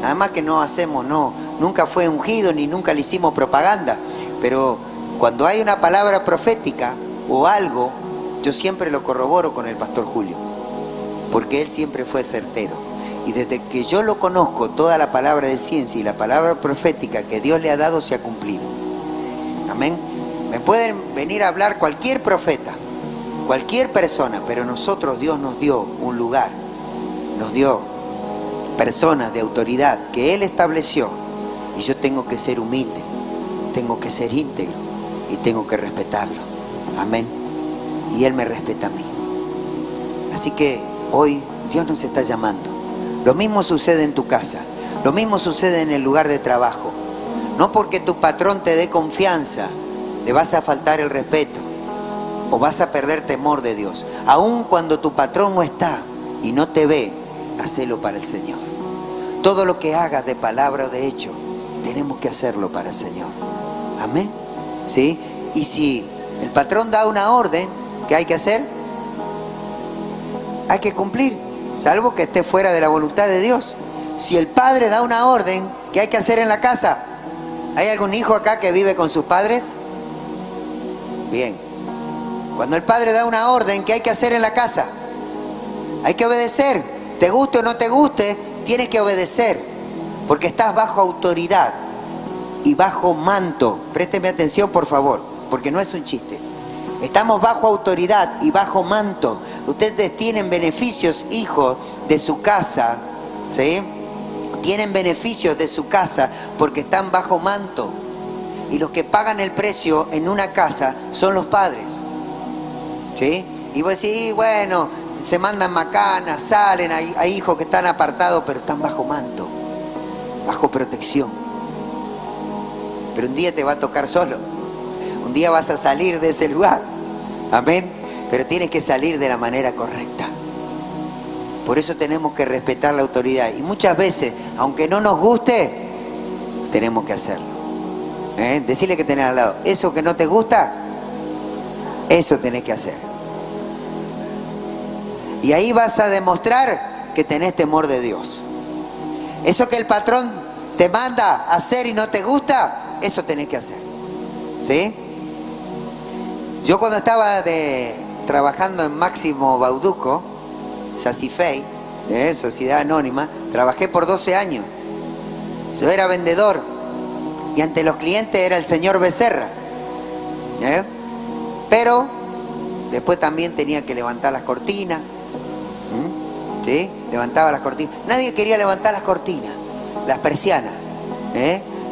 Nada más que nunca fue ungido ni nunca le hicimos propaganda. Pero cuando hay una palabra profética o algo, yo siempre lo corroboro con el pastor Julio, porque él siempre fue certero. Y desde que yo lo conozco, toda la palabra de ciencia y la palabra profética que Dios le ha dado se ha cumplido. Amén. Me pueden venir a hablar cualquier profeta, cualquier persona, pero nosotros, Dios nos dio un lugar, nos dio personas de autoridad que Él estableció, y yo tengo que ser humilde, tengo que ser íntegro y tengo que respetarlo. Amén. Y Él me respeta a mí. Así que hoy Dios nos está llamando Lo mismo sucede en tu casa, lo mismo sucede en el lugar de trabajo. No porque tu patrón te dé confianza, le vas a faltar el respeto o vas a perder temor de Dios. Aun cuando tu patrón no está y no te ve, hacelo para el Señor. Todo lo que hagas de palabra o de hecho, tenemos que hacerlo para el Señor. Amén. ¿Sí? Y si el patrón da una orden, ¿qué hay que hacer? Hay que cumplir, salvo que esté fuera de la voluntad de Dios. Si el padre da una orden, ¿qué hay que hacer en la casa? ¿Hay algún hijo acá que vive con sus padres? Bien. Cuando el padre da una orden, ¿qué hay que hacer en la casa? Hay que obedecer. Te guste o no te guste, tienes que obedecer, porque estás bajo autoridad y bajo manto. Présteme atención, por favor, porque no es un chiste. Estamos bajo autoridad y bajo manto. Ustedes tienen beneficios, hijos, de su casa, ¿sí? Tienen beneficios de su casa porque están bajo manto. Y los que pagan el precio en una casa son los padres, ¿sí? Y vos decís, bueno, se mandan macanas, salen, hay hijos que están apartados, pero están bajo manto, bajo protección. Pero un día te va a tocar solo. Un día vas a salir de ese lugar. Amén. Pero tienes que salir de la manera correcta. Por eso tenemos que respetar la autoridad. Y muchas veces, aunque no nos guste, tenemos que hacerlo. Decirle que tenés al lado, eso que no te gusta, eso tenés que hacer. Y ahí vas a demostrar que tenés temor de Dios. Eso que el patrón te manda a hacer y no te gusta, eso tenés que hacer. ¿Sí? Yo cuando estaba trabajando en Máximo Bauducco, Sacifei, Sociedad Anónima, trabajé por 12 años. Yo era vendedor y ante los clientes era el señor Becerra. Pero después también tenía que levantar las cortinas. ¿Sí? Levantaba las cortinas. Nadie quería levantar las cortinas, las persianas.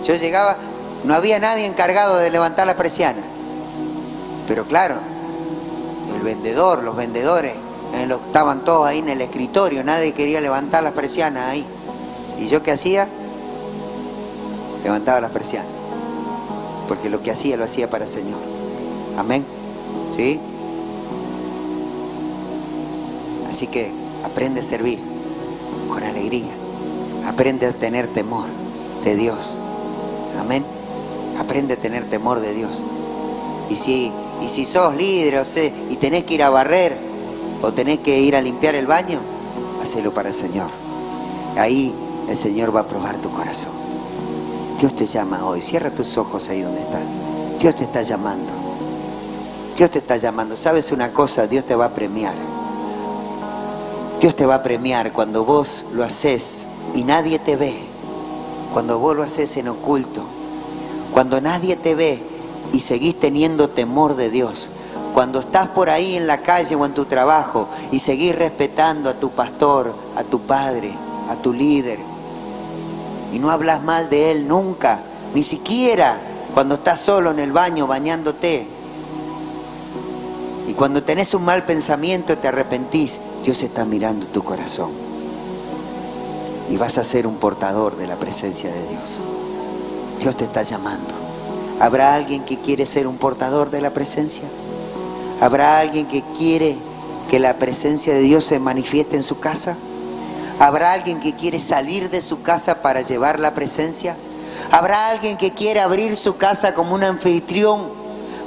Yo llegaba, no había nadie encargado de levantar las persianas. Pero claro, el vendedor, los vendedores, estaban todos ahí en el escritorio, nadie quería levantar las persianas ahí. ¿Y yo qué hacía? Levantaba las persianas. Porque lo que hacía, lo hacía para el Señor. Amén. ¿Sí? Así que aprende a servir con alegría. Aprende a tener temor de Dios. Amén. Aprende a tener temor de Dios. Y si sos líder, o sea, y tenés que ir a barrer o tenés que ir a limpiar el baño, hacelo para el Señor. Ahí el Señor va a probar tu corazón. Dios te llama hoy. Cierra tus ojos ahí donde estás. Dios te está llamando. Dios te está llamando. ¿Sabes una cosa? Dios te va a premiar. Dios te va a premiar cuando vos lo haces y nadie te ve. Cuando vos lo haces en oculto. Cuando nadie te ve y seguís teniendo temor de Dios. Cuando estás por ahí en la calle o en tu trabajo y seguís respetando a tu pastor, a tu padre, a tu líder. Y no hablas mal de él nunca, ni siquiera cuando estás solo en el baño bañándote. Y cuando tenés un mal pensamiento te arrepentís, Dios está mirando tu corazón. Y vas a ser un portador de la presencia de Dios. Dios te está llamando. ¿Habrá alguien que quiere ser un portador de la presencia? ¿Habrá alguien que quiere que la presencia de Dios se manifieste en su casa? ¿Habrá alguien que quiere salir de su casa para llevar la presencia? ¿Habrá alguien que quiere abrir su casa como un anfitrión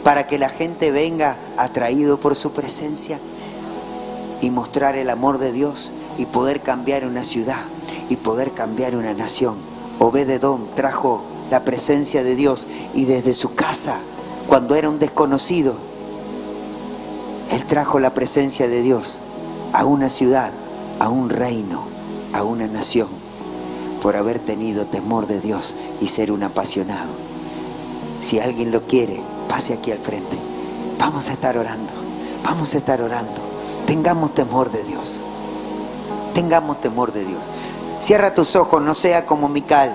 para que la gente venga atraído por su presencia y mostrar el amor de Dios y poder cambiar una ciudad y poder cambiar una nación? Obed-Edom trajo la presencia de Dios y desde su casa, cuando era un desconocido, él trajo la presencia de Dios a una ciudad, a un reino, a una nación, por haber tenido temor de Dios y ser un apasionado. Si alguien lo quiere, pase aquí al frente. Vamos a estar orando, vamos a estar orando. Tengamos temor de Dios, tengamos temor de Dios. Cierra tus ojos, no sea como Mical.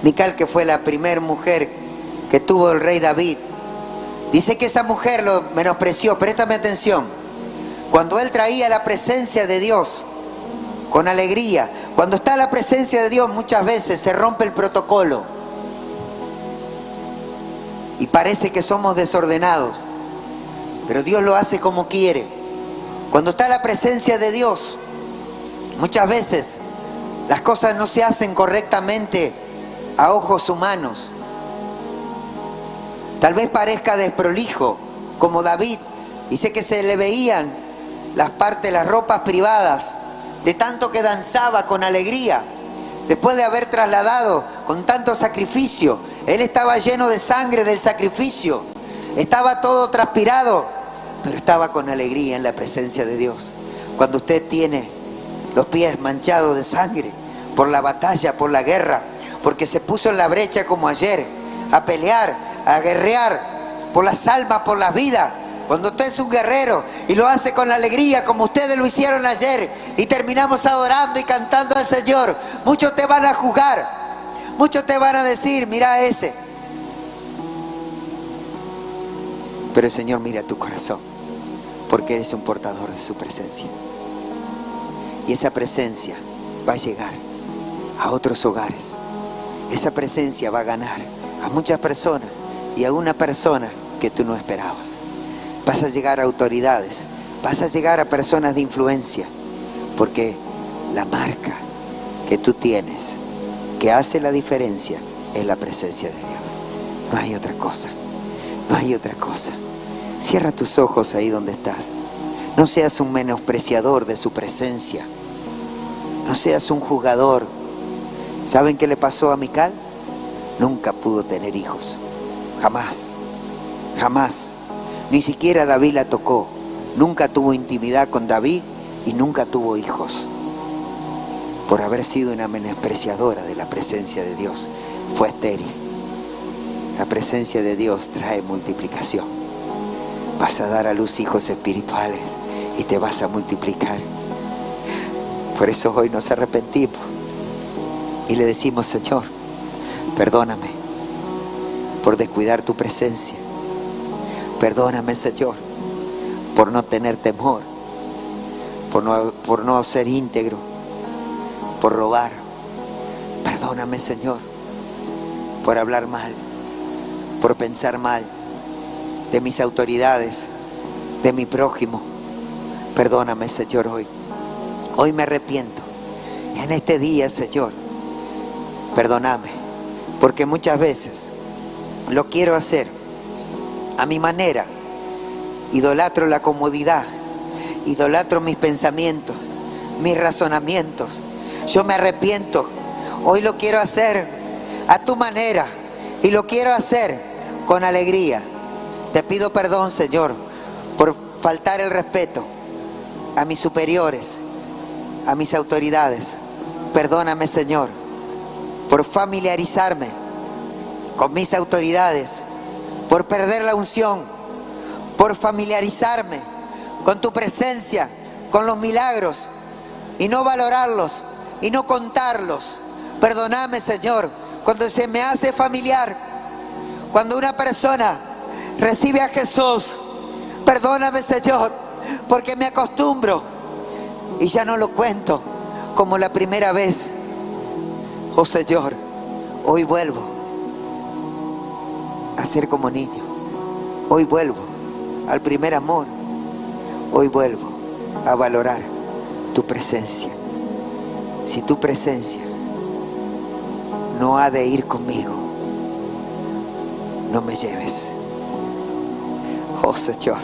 Mical, que fue la primera mujer que tuvo el rey David. Dice que esa mujer lo menospreció. Préstame atención. Cuando él traía la presencia de Dios, con alegría. Cuando está la presencia de Dios, muchas veces se rompe el protocolo y parece que somos desordenados, pero Dios lo hace como quiere. Cuando está la presencia de Dios, muchas veces las cosas no se hacen correctamente a ojos humanos. Tal vez parezca desprolijo, como David. Dice que se le veían las ropas privadas, de tanto que danzaba con alegría. Después de haber trasladado con tanto sacrificio, él estaba lleno de sangre del sacrificio. Estaba todo transpirado, pero estaba con alegría en la presencia de Dios. Cuando usted tiene los pies manchados de sangre por la batalla, por la guerra, porque se puso en la brecha como ayer, a pelear, a guerrear por las almas, por las vidas. Cuando usted es un guerrero y lo hace con alegría como ustedes lo hicieron ayer, y terminamos adorando y cantando al Señor, muchos te van a juzgar, muchos te van a decir: mira a ese. Pero el Señor mira tu corazón, porque eres un portador de su presencia. Y esa presencia va a llegar a otros hogares. Esa presencia va a ganar a muchas personas, y a una persona que tú no esperabas. Vas a llegar a autoridades, vas a llegar a personas de influencia, porque la marca que tú tienes, que hace la diferencia, es la presencia de Dios. No hay otra cosa, no hay otra cosa. Cierra tus ojos ahí donde estás. No seas un menospreciador de su presencia. No seas un jugador. ¿Saben qué le pasó a Mical? Nunca pudo tener hijos. Jamás. Jamás. Ni siquiera David la tocó. Nunca tuvo intimidad con David y nunca tuvo hijos. Por haber sido una menospreciadora de la presencia de Dios. Fue estéril. La presencia de Dios trae multiplicación. Vas a dar a luz hijos espirituales y te vas a multiplicar. Por eso hoy nos arrepentimos y le decimos: Señor, perdóname por descuidar tu presencia. Perdóname, Señor, por no tener temor, por no ser íntegro, por robar. Perdóname, Señor, por hablar mal, por pensar mal de mis autoridades, de mi prójimo. Perdóname, Señor, hoy. Hoy me arrepiento. En este día, Señor, perdóname, porque muchas veces lo quiero hacer a mi manera. Idolatro la comodidad, idolatro mis pensamientos, mis razonamientos. Yo me arrepiento. Hoy lo quiero hacer a tu manera y lo quiero hacer con alegría. Te pido perdón, Señor, por faltar el respeto a mis superiores, a mis autoridades. Perdóname, Señor, por familiarizarme con mis autoridades, por perder la unción, por familiarizarme con tu presencia, con los milagros, y no valorarlos, y no contarlos. Perdóname, Señor, cuando se me hace familiar, cuando una persona recibe a Jesús. Perdóname, Señor, porque me acostumbro y ya no lo cuento como la primera vez. Oh Señor, hoy vuelvo a ser como niño. Hoy vuelvo al primer amor. Hoy vuelvo a valorar tu presencia. Si tu presencia no ha de ir conmigo, no me lleves. Oh Señor,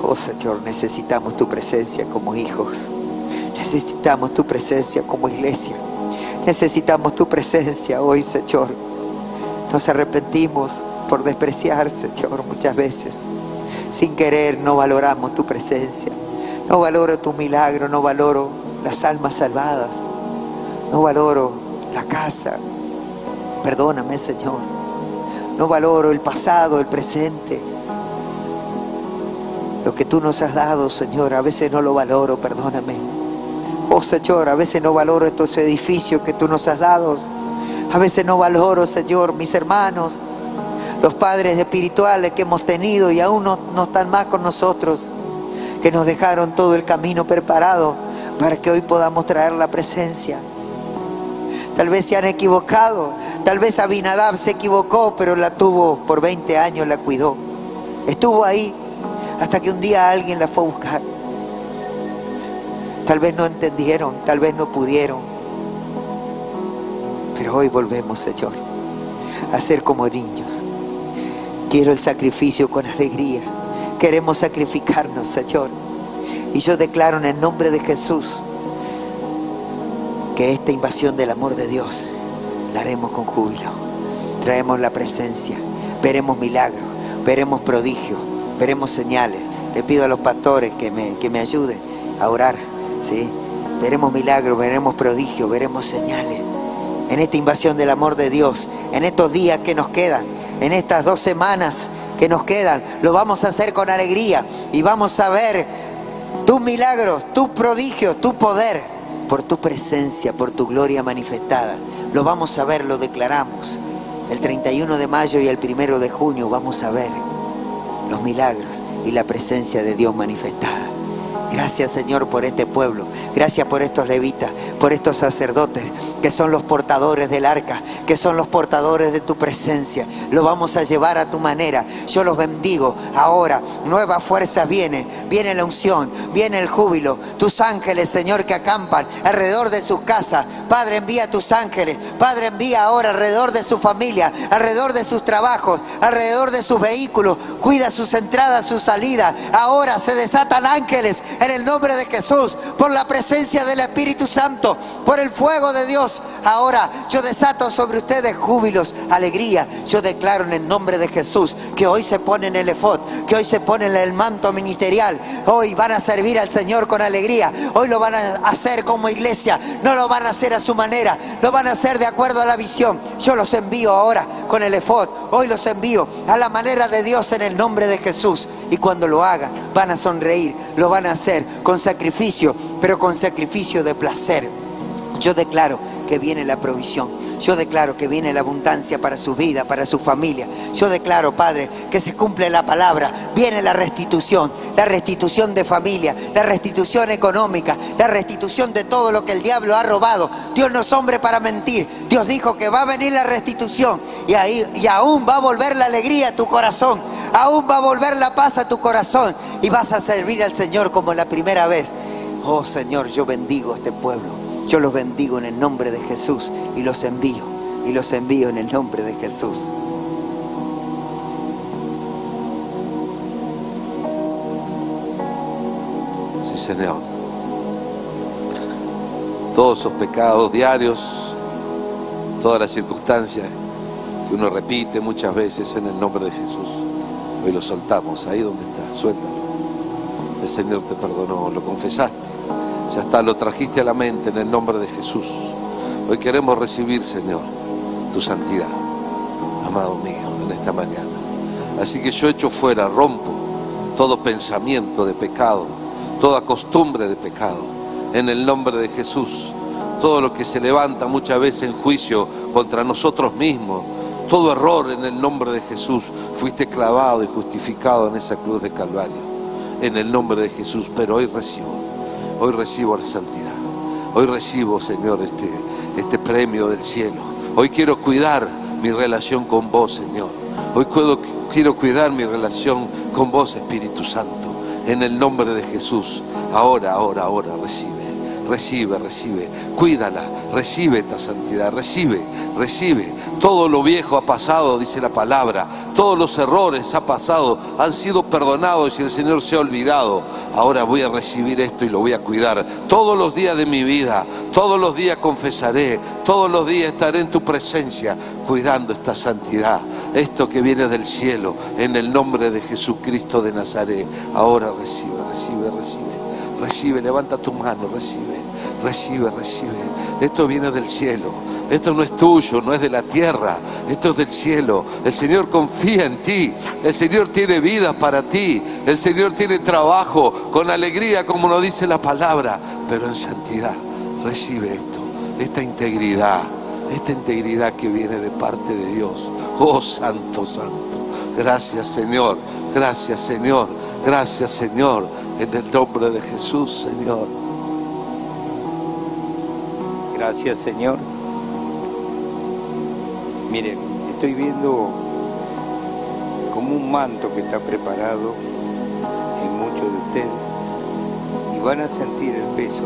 oh Señor, necesitamos tu presencia como hijos. Necesitamos tu presencia como iglesia. Necesitamos tu presencia hoy, Señor. Nos arrepentimos por despreciar, Señor, muchas veces. Sin querer no valoramos tu presencia. No valoro tu milagro, no valoro las almas salvadas. No valoro la casa. Perdóname, Señor. No valoro el pasado, el presente. Lo que tú nos has dado, Señor, a veces no lo valoro, perdóname. Oh, Señor, a veces no valoro estos edificios que tú nos has dado. A veces no valoro, Señor, mis hermanos, los padres espirituales que hemos tenido y aún no están más con nosotros, que nos dejaron todo el camino preparado para que hoy podamos traer la presencia. Tal vez se han equivocado, tal vez Abinadab se equivocó, pero la tuvo por 20 años, la cuidó. Estuvo ahí hasta que un día alguien la fue a buscar. Tal vez no entendieron, tal vez no pudieron, pero hoy volvemos, Señor, a ser como niños. Quiero el sacrificio con alegría. Queremos sacrificarnos, Señor. Y yo declaro en el nombre de Jesús que esta invasión del amor de Dios la haremos con júbilo. Traemos la presencia, veremos milagros, veremos prodigios, veremos señales. Le pido a los pastores que me ayuden a orar, ¿sí? Veremos milagros, veremos prodigios, veremos señales. En esta invasión del amor de Dios, en estos días que nos quedan, en estas 2 semanas que nos quedan, lo vamos a hacer con alegría y vamos a ver tus milagros, tus prodigios, tu poder, por tu presencia, por tu gloria manifestada. Lo vamos a ver, lo declaramos. El 31 de mayo y el 1 de junio vamos a ver los milagros y la presencia de Dios manifestada. Gracias, Señor, por este pueblo. Gracias por estos levitas, por estos sacerdotes que son los portadores del arca, que son los portadores de tu presencia. Lo vamos a llevar a tu manera. Yo los bendigo. Ahora nuevas fuerzas viene la unción, viene el júbilo. Tus ángeles, Señor, que acampan alrededor de sus casas. Padre, envía tus ángeles. Padre, envía ahora alrededor de su familia, alrededor de sus trabajos, alrededor de sus vehículos. Cuida sus entradas, sus salidas. Ahora se desatan ángeles en el nombre de Jesús, por la presencia del Espíritu Santo, por el fuego de Dios. Ahora yo desato sobre ustedes júbilos, alegría. Yo declaro en el nombre de Jesús que hoy se ponen el efod, que hoy se ponen el manto ministerial. Hoy van a servir al Señor con alegría. Hoy lo van a hacer como iglesia. No lo van a hacer a su manera, lo van a hacer de acuerdo a la visión. Yo los envío ahora con el efod. Hoy los envío a la manera de Dios en el nombre de Jesús. Y cuando lo hagan, van a sonreír, lo van a hacer con sacrificio, pero con sacrificio de placer. Yo declaro que viene la provisión. Yo declaro que viene la abundancia para su vida, para su familia. Yo declaro, Padre, que se cumple la palabra. Viene la restitución de familia, la restitución económica, la restitución de todo lo que el diablo ha robado. Dios no es hombre para mentir. Dios dijo que va a venir la restitución y aún va a volver la alegría a tu corazón. Aún va a volver la paz a tu corazón y vas a servir al Señor como la primera vez. Oh Señor, yo bendigo a este pueblo. Yo los bendigo en el nombre de Jesús y los envío en el nombre de Jesús. Sí, Señor. Todos esos pecados diarios, todas las circunstancias que uno repite muchas veces en el nombre de Jesús, hoy lo soltamos, ahí donde está, suéltalo. El Señor te perdonó, lo confesaste. Ya está, lo trajiste a la mente en el nombre de Jesús. Hoy queremos recibir, Señor, tu santidad, amado mío, en esta mañana. Así que yo echo fuera, rompo todo pensamiento de pecado, toda costumbre de pecado, en el nombre de Jesús. Todo lo que se levanta muchas veces en juicio contra nosotros mismos, todo error, en el nombre de Jesús, fuiste clavado y justificado en esa cruz de Calvario, en el nombre de Jesús. Pero hoy recibo la santidad. Hoy recibo, Señor, este premio del cielo. Hoy quiero cuidar mi relación con vos, Señor. Hoy quiero cuidar mi relación con vos, Espíritu Santo, en el nombre de Jesús. Ahora, recibe, cuídala, recibe esta santidad, recibe. Todo lo viejo ha pasado, dice la palabra, todos los errores ha pasado, han sido perdonados y el Señor se ha olvidado. Ahora voy a recibir esto y lo voy a cuidar todos los días de mi vida. Todos los días confesaré, todos los días estaré en tu presencia cuidando esta santidad, esto que viene del cielo, en el nombre de Jesucristo de Nazaret. Ahora recibe, levanta tu mano, recibe. Esto viene del cielo. Esto no es tuyo, no es de la tierra. Esto es del cielo. El Señor confía en ti. El Señor tiene vida para ti. El Señor tiene trabajo con alegría, como nos dice la palabra, pero en santidad. Recibe esto, esta integridad que viene de parte de Dios. Oh, santo. Gracias, Señor. En el nombre de Jesús, Señor. Gracias, Señor. Miren, estoy viendo como un manto que está preparado en muchos de ustedes y van a sentir el peso,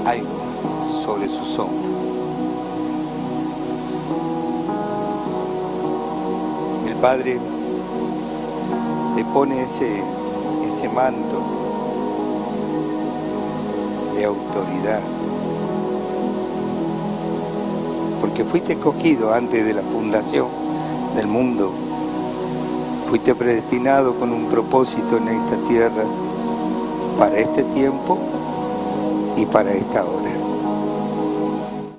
algo sobre sus hombros. El Padre te pone ese manto de autoridad, porque fuiste escogido antes de la fundación del mundo, fuiste predestinado con un propósito en esta tierra, para este tiempo y para esta hora.